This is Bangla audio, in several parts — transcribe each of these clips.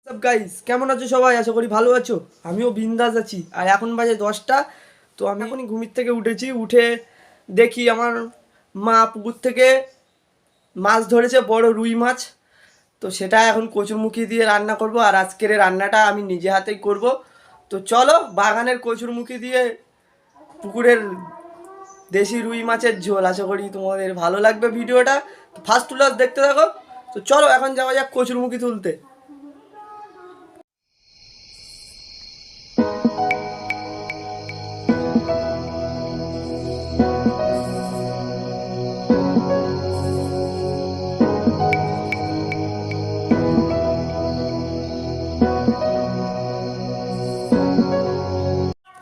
সব গাইস কেমন আছো সবাই? আশা করি ভালো আছো। আমিও বিন্দাস আছি। আর এখন বাজে 10টা। তো আমি এখনই ঘুমির থেকে উঠেছি। উঠে দেখি আমার মা পুকুর থেকে মাছ ধরেছে, বড় রুই মাছ। তো সেটা এখন কচুরমুখী দিয়ে রান্না করব। আর আজকের এই রান্নাটা আমি নিজে হাতেই করব। তো চলো, বাগানের কচুরমুখী দিয়ে পুকুরের দেশি রুই মাছের ঝোল। আশা করি তোমাদের ভালো লাগবে ভিডিওটা। তো ফার্স্ট টু লাস্ট দেখতে থাকো। তো চলো এখন যাওয়া যাক কচুরমুখী তুলতে।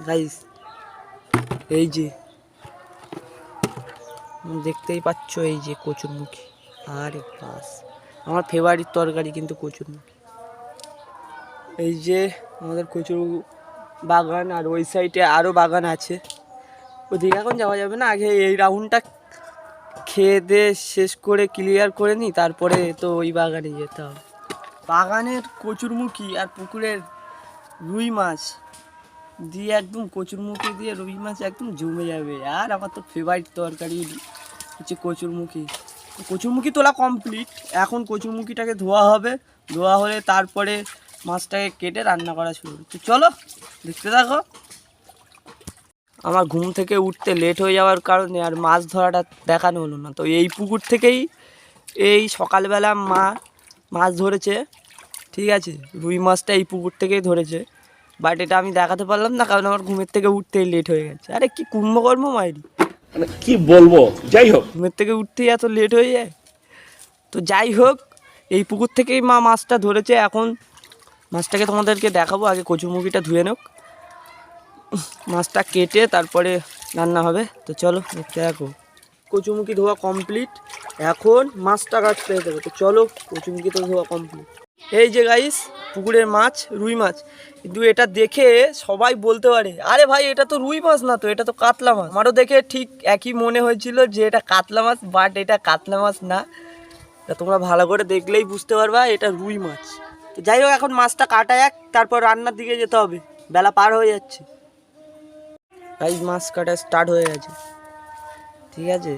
গাইস এই যে দেখতেই পাচ্ছ, এই যে কচুরমুখী। আরে বাস, আমার ফেভারিট তরকারি কিন্তু কচুরমুখী। এই যে আমাদের কচুর বাগান, আর ওই সাইডে আরও বাগান আছে। ওদিকে এখন যাওয়া যাবে না, আগে এই রাউন্ডটা খেয়ে দিয়ে শেষ করে ক্লিয়ার করে নিই, তারপরে তো ওই বাগানে যেতে হবে। বাগানের কচুরমুখী আর পুকুরের রুই মাছ দিয়ে একদম কচুরমুখী দিয়ে রুই মাছ একদম জমে যাবে। আর আমার তো ফেভারিট তরকারি হচ্ছে কচুরমুখী। কচুরমুখী তোলা কমপ্লিট। এখন কচুরমুখীটাকে ধোয়া হবে। ধোয়া হলে তারপরে মাছটাকে কেটে রান্না করা শুরু। তো চলো দেখতে থাকো। আমার ঘুম থেকে উঠতে লেট হয়ে যাওয়ার কারণে আর মাছ ধরাটা দেখানো হলো না। তো এই পুকুর থেকেই এই সকালবেলা মা মাছ ধরেছে, ঠিক আছে। রুই মাছটা এই পুকুর থেকেই ধরেছে, বাট এটা আমি দেখাতে পারলাম না কারণ আমার ঘুমের থেকে উঠতেই লেট হয়ে গেছে। আরে কি কুম্ভকর্ম মাইরি, মানে কি বলবো। যাই হোক, ঘুমের থেকে উঠতেই এত লেট হয়ে যায়। তো যাই হোক, এই পুকুর থেকেই মা মাছটা ধরেছে। এখন মাছটাকে তোমাদেরকে দেখাবো। আগে কচুরমুখীটা ধুয়ে নোক, মাছটা কেটে তারপরে রান্না হবে। তো চলো দেখতে থাকো। কচুরমুখী ধোয়া কমপ্লিট, এখন মাছটা কাটতে হবে। তো চলো, কচুরমুখী তো ধোয়া কমপ্লিট। এই যে গাইস, পুকুরের মাছ রুই মাছ। কিন্তু এটা দেখে সবাই বলতে পারে, আরে ভাই এটা তো রুই মাছ না, তো এটা তো কাতলা মাছ। আমারও দেখে ঠিক একই মনে হয়েছিল যে এটা কাতলা মাছ, বাট এটা কাতলা মাছ না। তা তোমরা ভালো করে দেখলেই বুঝতে পারবা এটা রুই মাছ। তো যাই হোক, এখন মাছটা কাটা যাক, তারপর রান্নার দিকে যেতে হবে। বেলা পার হয়ে যাচ্ছে। গাইস মাছ কাটা স্টার্ট হয়ে গেছে, ঠিক আছে।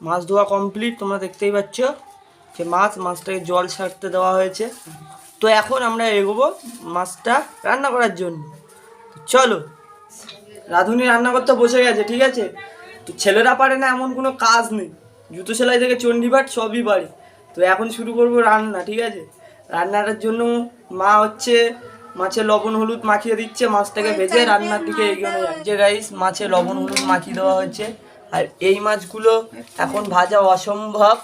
মাছ ধোয়া কমপ্লিট, তোমরা দেখতেই পাচ্ছ যে মাছটাকে জল ছাড়তে দেওয়া হয়েছে। তো এখন আমরা এগোবো মাছটা রান্না করার জন্য। চলো, রাঁধুনি রান্না করতে বসে গেছে, ঠিক আছে। তো ছেলেরা পারে না এমন কোনো কাজ নেই, জুতো সেলাই থেকে চণ্ডীপাঠ সবই পারে। তো এখন শুরু করবো রান্না, ঠিক আছে। রান্নাটার জন্য মা হচ্ছে মাছে লবণ হলুদ মাখিয়ে দিচ্ছে, মাছটাকে ভেজে রান্নার দিকে এগোনো যায়। যে গাইস, মাছে লবণ হলুদ মাখিয়ে দেওয়া হয়েছে। আর এই মাছগুলো এখন ভাজা অসম্ভব,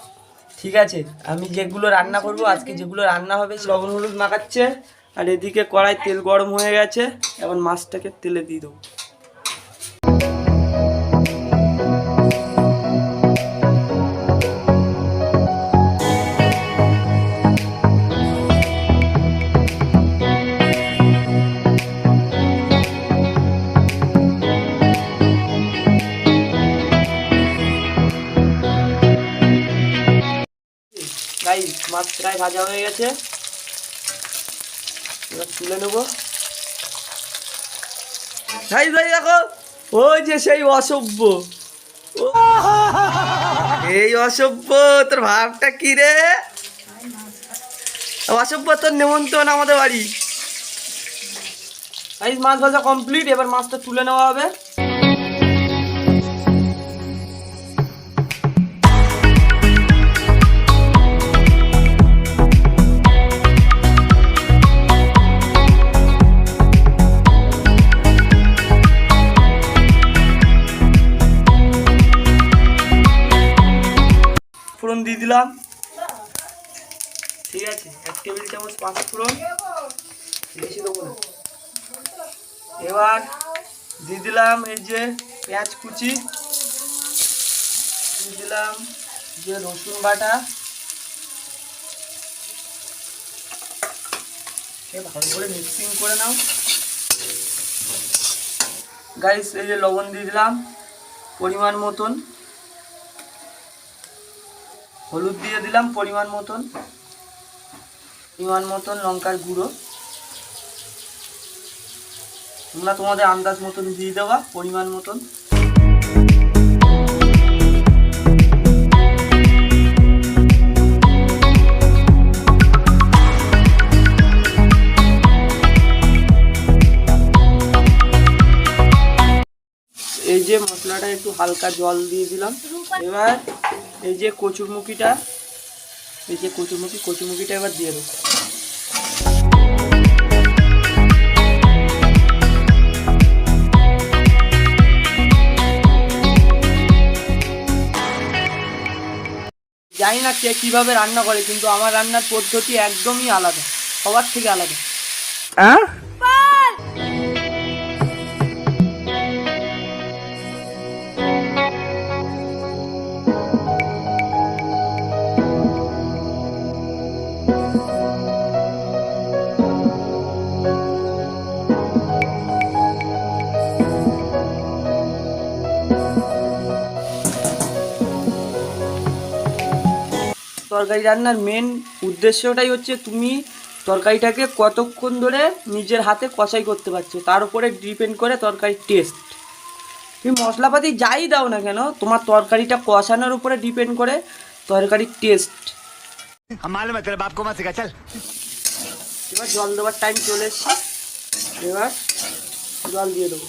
ঠিক আছে। আমি যেগুলো রান্না করব আজকে, যেগুলো রান্না হবে, লবণ হলুদ মাখাচ্ছে। আর এদিকে কড়াই তেল গরম হয়ে গেছে, এখন মাছটাকে তেলে দিয়ে দেবো। গাইস মাছ প্রায় ভাজা হয়ে গেছে, এবার তুলে নেবো। গাইস ভাই দেখো, ওই যে সেই অসভ্য, এই অসভ্য, তোর ভাবটা কি রে? অসভ্য, তোর নেমন্তন্ন আমাদের বাড়ি। গাইস মাছ ভাজা কমপ্লিট, এবার মাছটা তুলে নেওয়া হবে। ফোড়ন দিয়ে দিলাম, ঠিক আছে। 1 টেবিল চামচ 5 ফোড়ন, বেশি দেবো না। এবার দিয়ে দিলাম এই যে পেঁয়াজ কুচি, দিয়ে দিলাম যে রসুন বাটা, ভালো করে মিক্সিং করে নাও গাইস। এই যে লবণ দিয়ে দিলাম পরিমাণ মতন, হলুদ দিয়ে দিলাম পরিমাণ মতন, লঙ্কার গুঁড়ো তোমরা তোমাদের আন্দাজ মতন দিয়ে দেওয়া পরিমাণ মতন। এই যে মশলাটা একটু হালকা জল দিয়ে দিলাম। এবার এই যে কচুরমুখিটা, কচুরমুখিটা এবার দিয়ে দেবো। জানি না কে কীভাবে রান্না করে, কিন্তু আমার রান্নার পদ্ধতি একদমই আলাদা, সবার থেকে আলাদা। তরকারি রান্নার মেন উদ্দেশ্যটাই হচ্ছে তুমি তরকারিটাকে কতক্ষণ ধরে নিজের হাতে কষাই করতে পারছো, তার উপরে ডিপেন্ড করে তরকারির টেস্ট। তুমি মশলাপাতি যাই দাও না কেন, তোমার তরকারিটা কষানোর উপরে ডিপেন্ড করে তরকারির টেস্ট। এবার জল দেওয়ার টাইম চলে এসছে, এবার জল দিয়ে দেবো।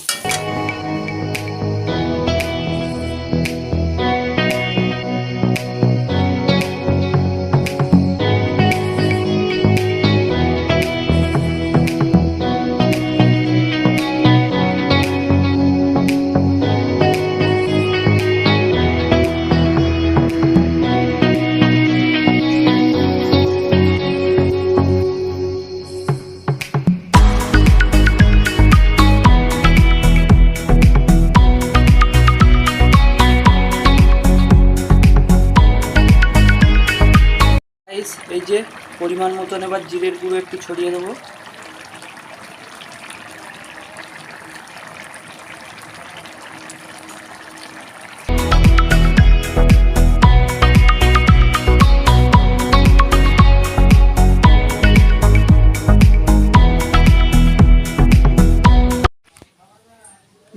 এই যে পরিমাণ মতন এবার জিরের গুঁড়ো একটু ছড়িয়ে দেবো।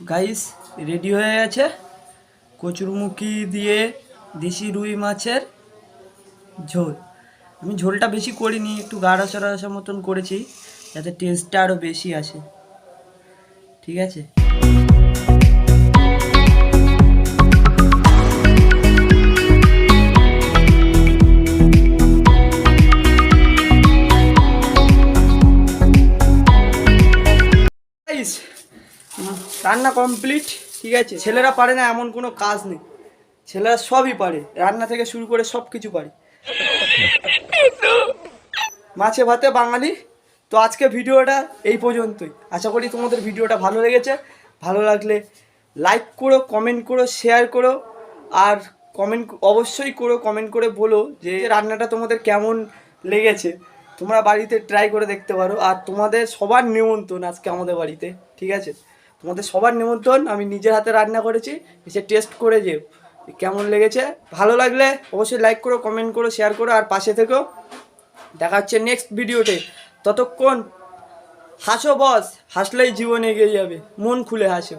গাইস রেডি হয়ে গেছে কচুরমুখী দিয়ে দেশি রুই মাছের ঝোল। আমি ঝোলটা বেশি করিনি, একটু গাঢ়া রসা মতন করেছি যাতে টেস্টটা আরও বেশি আসে। ঠিক আছে, রান্না কমপ্লিট। ঠিক আছে, ছেলেরা পারে না এমন কোনো কাজ নেই, ছেলেরা সবই পারে, রান্না থেকে শুরু করে সব কিছু পারে। মাছে ভাতে বাঙালি। তো আজকে ভিডিওটা এই পর্যন্তই। আশা করি তোমাদের ভিডিওটা ভালো লেগেছে। ভালো লাগলে লাইক করো, কমেন্ট করো, শেয়ার করো, আর কমেন্ট অবশ্যই করো, কমেন্ট করে বলো যে রান্নাটা তোমাদের কেমন লেগেছে। তোমরা বাড়িতে ট্রাই করে দেখতে পারো। আর তোমাদের সবার নিমন্ত্রণ আজকে আমাদের বাড়িতে। ঠিক আছে, তোমাদের সবার নিমন্ত্রণ। আমি নিজের হাতে রান্না করেছি, এসে টেস্ট করে যেও কেমন লেগেছে। ভালো লাগলে অবশ্যই লাইক করো, কমেন্ট করো, শেয়ার করো, আর পাশে থেকো। দেখা হচ্ছে নেক্সট ভিডিওতে। ততক্ষণ হাসো বস, হাসলেই জীবন এগিয়ে যাবে। মন খুলে হাসো।